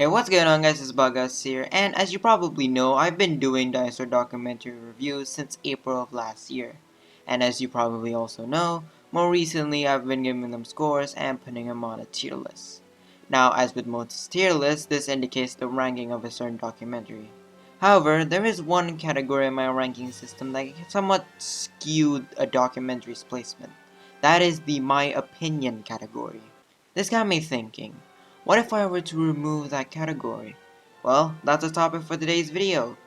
Hey, what's going on guys, it's Bagas here, and as you probably know, I've been doing dinosaur documentary reviews since April of last year. And as you probably also know, more recently I've been giving them scores and putting them on a tier list. Now, as with most tier lists, this indicates the ranking of a certain documentary. However, there is one category in my ranking system that somewhat skewed a documentary's placement. That is the my opinion category. This got me thinking. What if I were to remove that category? Well, that's the topic for today's video.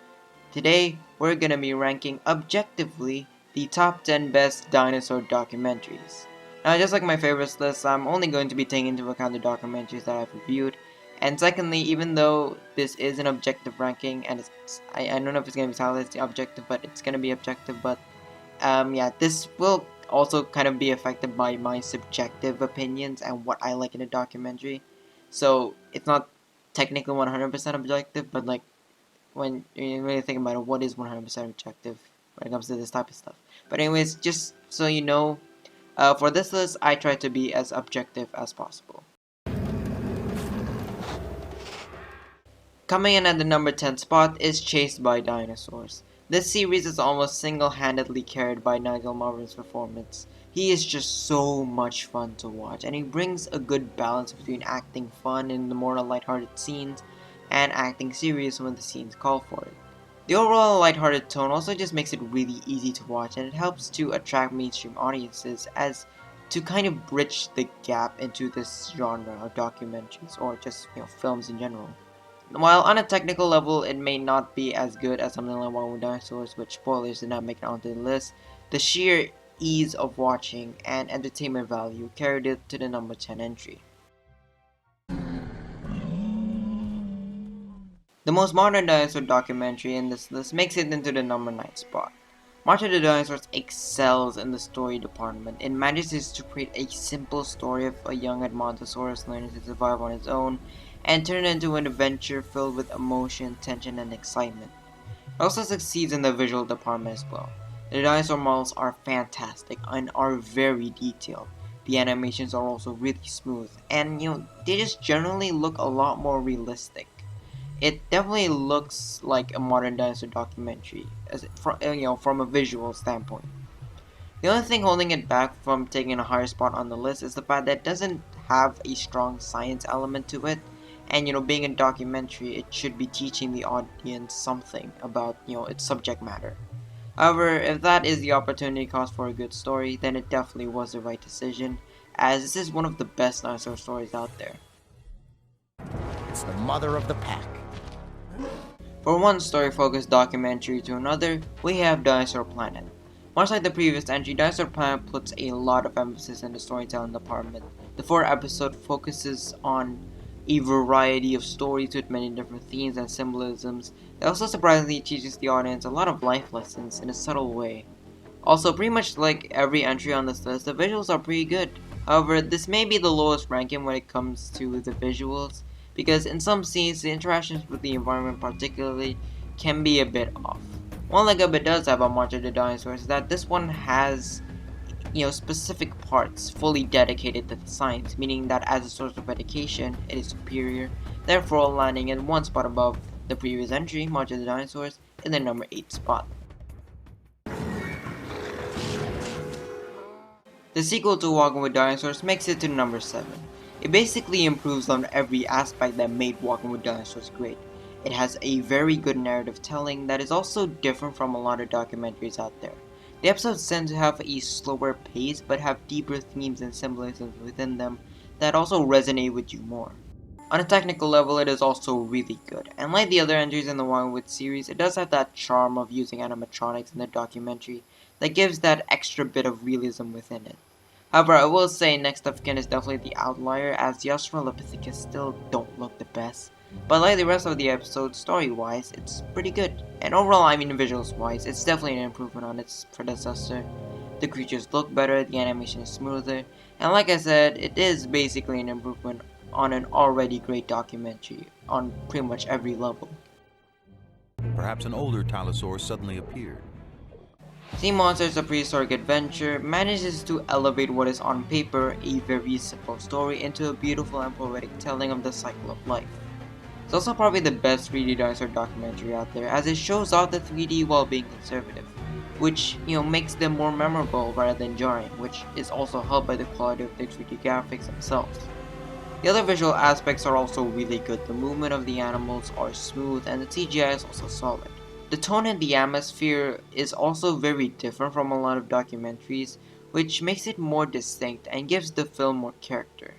Today, we're gonna be ranking objectively the top 10 best dinosaur documentaries. Now, just like my favorites list, I'm only going to be taking into account the documentaries that I've reviewed. And secondly, even though this is an objective ranking, and I don't know if it's gonna be titled as the objective, but it's gonna be objective, but yeah, this will also kind of be affected by my subjective opinions and what I like in a documentary. So it's not technically 100% objective, but like when you really think about it, what is 100% objective when it comes to this type of stuff? But anyways, just so you know, for this list, I try to be as objective as possible. Coming in at the number 10 spot is Chased by Dinosaurs. This series is almost single-handedly carried by Nigel Marven's performance. He is just so much fun to watch, and he brings a good balance between acting fun in the more lighthearted scenes and acting serious when the scenes call for it. The overall lighthearted tone also just makes it really easy to watch, and it helps to attract mainstream audiences as to kind of bridge the gap into this genre of documentaries or just films in general. While on a technical level it may not be as good as something like By Dinosaurs, which spoilers did not make it onto the list, the sheer ease of watching and entertainment value carried it to the number 10 entry. The most modern dinosaur documentary in this list makes it into the number 9 spot. March of the Dinosaurs excels in the story department. It manages to create a simple story of a young Edmontosaurus learning to survive on its own and turn it into an adventure filled with emotion, tension, and excitement. It also succeeds in the visual department as well. The dinosaur models are fantastic and are very detailed. The animations are also really smooth, and they just generally look a lot more realistic. It definitely looks like a modern dinosaur documentary, from a visual standpoint. The only thing holding it back from taking a higher spot on the list is the fact that it doesn't have a strong science element to it. And being a documentary, it should be teaching the audience something about its subject matter. However, if that is the opportunity cost for a good story, then it definitely was the right decision, as this is one of the best dinosaur stories out there. It's the mother of the pack. For one story-focused documentary to another, we have Dinosaur Planet. Much like the previous entry, Dinosaur Planet puts a lot of emphasis in the storytelling department. The 4-episode focuses on a variety of stories with many different themes and symbolisms. It also surprisingly teaches the audience a lot of life lessons in a subtle way. Also, pretty much like every entry on this list, the visuals are pretty good. However, this may be the lowest ranking when it comes to the visuals, because in some scenes, the interactions with the environment particularly can be a bit off. One leg up it does have on March of the Dinosaurs is that this one has specific parts fully dedicated to the science, meaning that as a source of education, it is superior, therefore landing in one spot above the previous entry, March of the Dinosaurs, in the number 8 spot. The sequel to Walking with Dinosaurs makes it to number 7. It basically improves on every aspect that made Walking with Dinosaurs great. It has a very good narrative telling that is also different from a lot of documentaries out there. The episodes tend to have a slower pace but have deeper themes and symbolisms within them that also resonate with you more. On a technical level, it is also really good, and like the other entries in the Walking With series, it does have that charm of using animatronics in the documentary that gives that extra bit of realism within it. However, I will say next of kin is definitely the outlier, as the Australopithecus still don't look the best. But like the rest of the episode, story-wise, it's pretty good. And overall, I mean visuals-wise, it's definitely an improvement on its predecessor. The creatures look better, the animation is smoother, and like I said, it is basically an improvement on an already great documentary on pretty much every level. Perhaps an older Tylosaur suddenly appeared. Sea Monsters: A Prehistoric Adventure manages to elevate what is on paper a very simple story into a beautiful and poetic telling of the cycle of life. It's also probably the best 3D dinosaur documentary out there, as it shows off the 3D while being conservative, which makes them more memorable rather than jarring, which is also helped by the quality of the 3D graphics themselves. The other visual aspects are also really good. The movement of the animals are smooth and the CGI is also solid. The tone and the atmosphere is also very different from a lot of documentaries, which makes it more distinct and gives the film more character.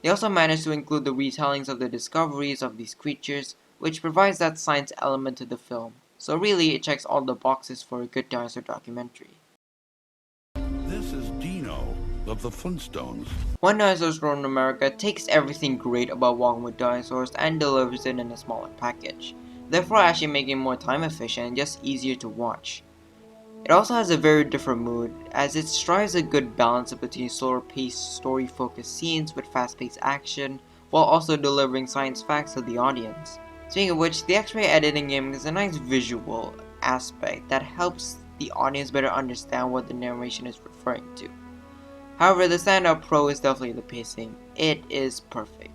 They also managed to include the retellings of the discoveries of these creatures, which provides that science element to the film. So really, it checks all the boxes for a good dinosaur documentary. This is Dino of the Flintstones. One Dinosaur's Grown in America takes everything great about walking with dinosaurs and delivers it in a smaller package, therefore actually making it more time efficient and just easier to watch. It also has a very different mood, as it strives a good balance between slower paced, story focused scenes with fast paced action, while also delivering science facts to the audience. Speaking of which, the X-ray editing game is a nice visual aspect that helps the audience better understand what the narration is referring to. However, the standout pro is definitely the pacing. It is perfect.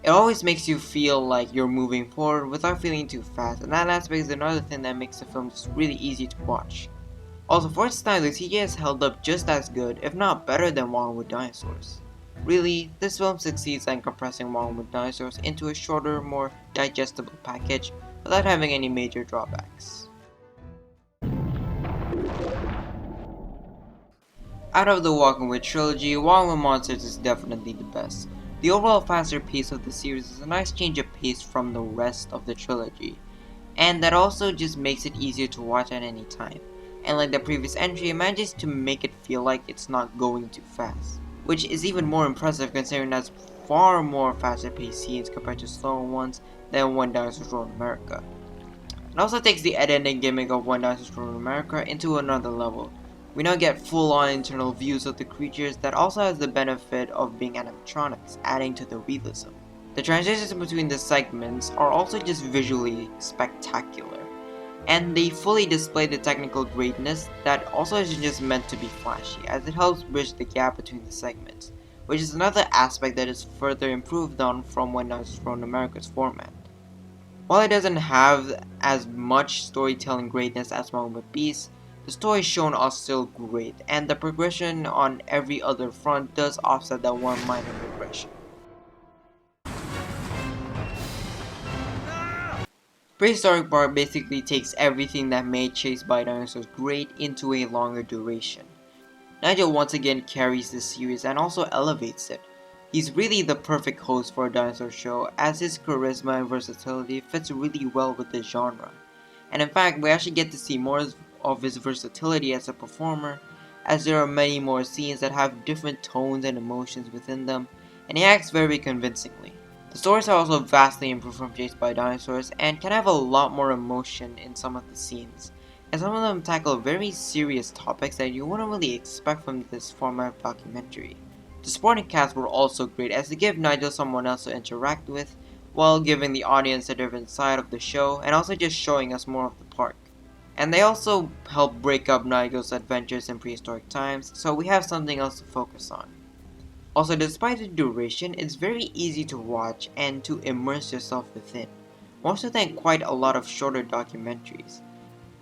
It always makes you feel like you're moving forward without feeling too fast, and that aspect is another thing that makes the film just really easy to watch. Also, for its time, the CGI has held up just as good, if not better than Walking with Dinosaurs. Really, this film succeeds at compressing Walking with Dinosaurs into a shorter, more digestible package without having any major drawbacks. Out of the Walking with trilogy, Walking with Monsters is definitely the best. The overall faster pace of the series is a nice change of pace from the rest of the trilogy, and that also just makes it easier to watch at any time. And like the previous entry, it manages to make it feel like it's not going too fast, which is even more impressive considering that's far more faster paced scenes compared to slower ones than One Dinosaur Grown in America. It also takes the editing gimmick of One Dinosaur Grown in America into another level. We now get full-on internal views of the creatures that also has the benefit of being animatronics, adding to the realism. The transitions between the segments are also just visually spectacular, and they fully display the technical greatness that also isn't just meant to be flashy, as it helps bridge the gap between the segments, which is another aspect that is further improved on from When Dinosaurs Grown in America's format. While it doesn't have as much storytelling greatness as One with Beasts, the stories shown are still great, and the progression on every other front does offset that one minor regression. Prehistoric Park basically takes everything that made Chased by Dinosaurs great into a longer duration. Nigel once again carries the series and also elevates it. He's really the perfect host for a dinosaur show, as his charisma and versatility fits really well with the genre. And in fact, we actually get to see more of his versatility as a performer, as there are many more scenes that have different tones and emotions within them, and he acts very convincingly. The stories are also vastly improved from Chased by Dinosaurs and can have a lot more emotion in some of the scenes, and some of them tackle very serious topics that you wouldn't really expect from this format of documentary. The supporting cast were also great, as they give Nigel someone else to interact with, while giving the audience a different side of the show and also just showing us more of the park. And they also help break up Nigel's adventures in prehistoric times, so we have something else to focus on. Also, despite the duration, it's very easy to watch and to immerse yourself within, more so than quite a lot of shorter documentaries.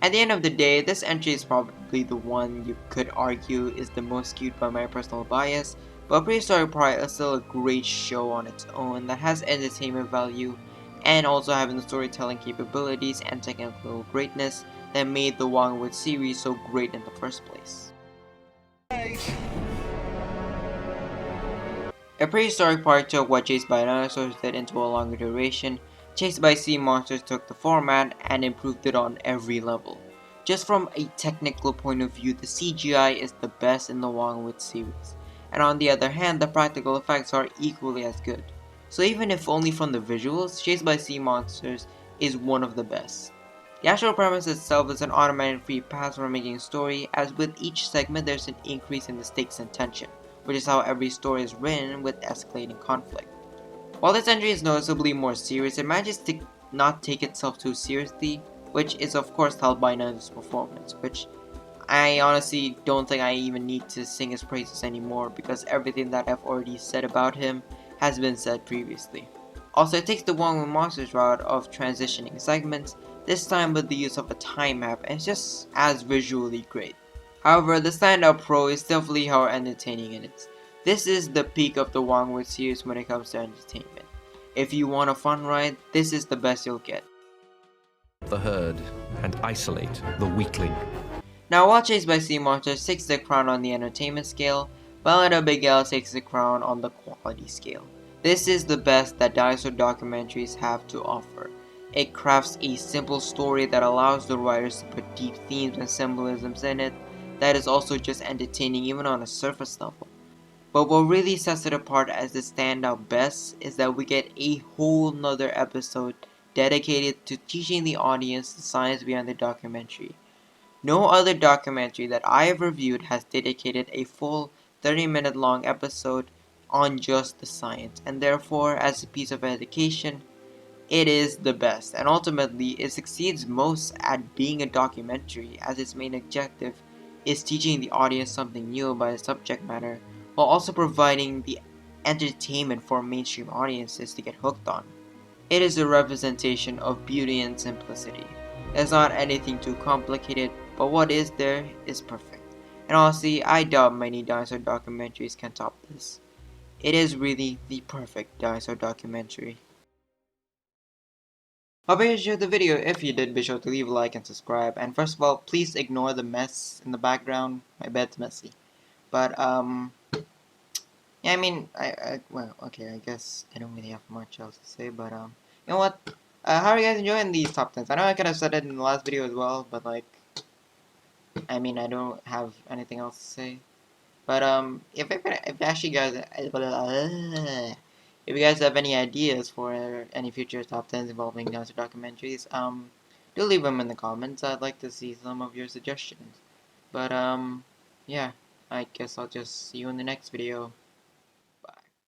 At the end of the day, this entry is probably the one you could argue is the most skewed by my personal bias, but Prehistoric Park is still a great show on its own that has entertainment value and also having the storytelling capabilities and technical greatness that made the Wongwood series so great in the first place. A Prehistoric Park took what Chased by Dinosaurs did into a longer duration. Chased by Sea Monsters took the format and improved it on every level. Just from a technical point of view, the CGI is the best in the Wongwood series, and on the other hand, the practical effects are equally as good. So even if only from the visuals, Chased by Sea Monsters is one of the best. The actual premise itself is an automatic free pass for making a story, as with each segment there's an increase in the stakes and tension, which is how every story is written with escalating conflict. While this entry is noticeably more serious, it manages to not take itself too seriously, which is of course helped by Nigel's performance, which I honestly don't think I even need to sing his praises anymore because everything that I've already said about him has been said previously. Also, it takes the Wong with Monsters route of transitioning segments, this time with the use of a time map, and it's just as visually great. However, the standout pro is definitely how entertaining it is. This is the peak of the Wongwood series when it comes to entertainment. If you want a fun ride, this is the best you'll get. The herd and isolate the weakling. Now, while Chased by Sea Monsters takes the crown on the entertainment scale, Ballad of Big takes the crown on the quality scale. This is the best that dinosaur documentaries have to offer. It crafts a simple story that allows the writers to put deep themes and symbolisms in it that is also just entertaining even on a surface level. But what really sets it apart as the standout best is that we get a whole nother episode dedicated to teaching the audience the science behind the documentary. No other documentary that I have reviewed has dedicated a full 30-minute long episode on just the science, and therefore, as a piece of education, it is the best, and ultimately, it succeeds most at being a documentary, as its main objective is teaching the audience something new about the subject matter, while also providing the entertainment for mainstream audiences to get hooked on. It is a representation of beauty and simplicity. It's not anything too complicated, but what is there is perfect. And honestly, I doubt many dinosaur documentaries can top this. It is really the perfect dinosaur documentary. Hope you enjoyed the video. If you did, be sure to leave a like and subscribe. And first of all, please ignore the mess in the background. My bed's messy. But yeah, I mean, well, okay, I guess I don't really have much else to say, but, you know what, how are you guys enjoying these top 10s? I know I could have said it in the last video as well, but, like, I mean, I don't have anything else to say, but, if actually guys, if you guys have any ideas for any future top 10s involving dinosaur documentaries, do leave them in the comments. I'd like to see some of your suggestions, but, yeah, I guess I'll just see you in the next video.